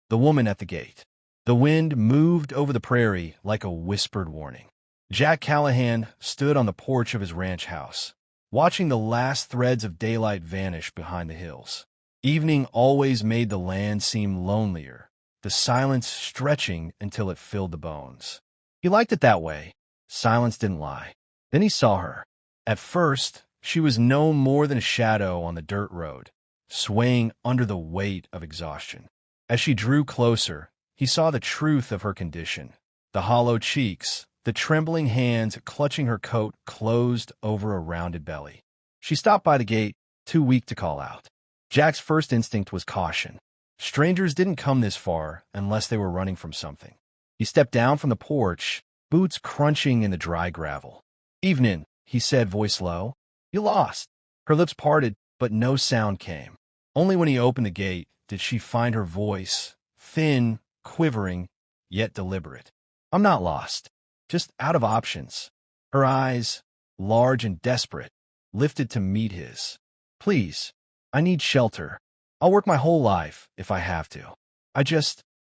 The woman at the gate. The wind moved over the prairie like a whispered warning. Jack Callahan stood on the porch of his ranch house, watching the last threads of daylight vanish behind the hills. Evening always made the land seem lonelier, the silence stretching until it filled the bones. He liked it that way. Silence didn't lie. Then he saw her. At first, she was no more than a shadow on the dirt road, swaying under the weight of exhaustion. As she drew closer, he saw the truth of her condition. The hollow cheeks, the trembling hands clutching her coat closed over a rounded belly. She stopped by the gate, too weak to call out. Jack's first instinct was caution. Strangers didn't come this far unless they were running from something. He stepped down from the porch, boots crunching in the dry gravel. "Evening," he said, voice low. "You lost." Her lips parted, but no sound came. Only when he opened the gate did she find her voice, thin, quivering, yet deliberate. "I'm not lost. Just out of options." Her eyes, large and desperate, lifted to meet his. "Please, I need shelter. I'll work my whole life if I have to.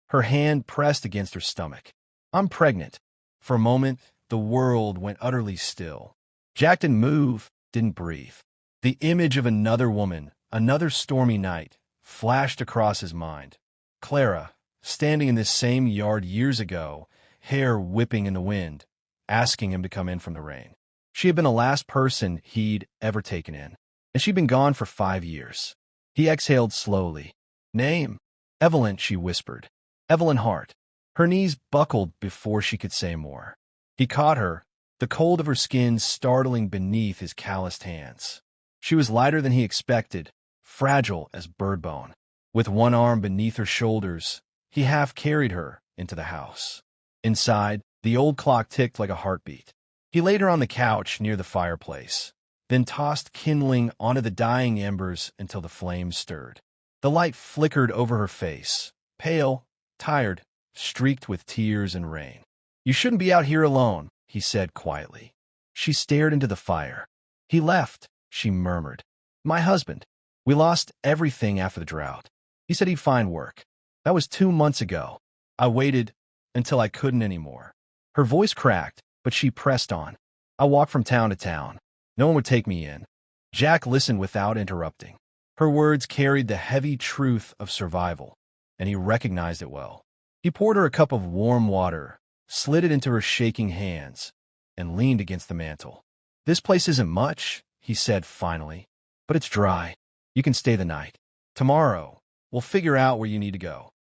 Her hand pressed against her stomach. "I'm pregnant." For a moment, the world went utterly still. Jack didn't move, didn't breathe. The image of another woman, another stormy night, flashed across his mind. Clara, standing in this same yard years ago, hair whipping in the wind, asking him to come in from the rain. She had been the last person he'd ever taken in, and she'd been gone for 5 years. He exhaled slowly. "Name?" "Evelyn," she whispered. "Evelyn Hart." Her knees buckled before she could say more. He caught her, the cold of her skin startling beneath his calloused hands. She was lighter than he expected, fragile as bird bone. With one arm beneath her shoulders, he half carried her into the house. Inside, the old clock ticked like a heartbeat. He laid her on the couch near the fireplace, then tossed kindling onto the dying embers until the flames stirred. The light flickered over her face, pale, tired, streaked with tears and rain. "You shouldn't be out here alone," he said quietly. She stared into the fire. "He left," she murmured. "My husband. We lost everything after the drought. He said he'd find work. That was 2 months ago. I waited until I couldn't anymore." Her voice cracked, but she pressed on. "I walked from town to town. No one would take me in." Jack listened without interrupting. Her words carried the heavy truth of survival, and he recognized it well. He poured her a cup of warm water, slid it into her shaking hands, and leaned against the mantel. "This place isn't much," he said finally, "but it's dry. You can stay the night. Tomorrow, we'll figure out where you need to go."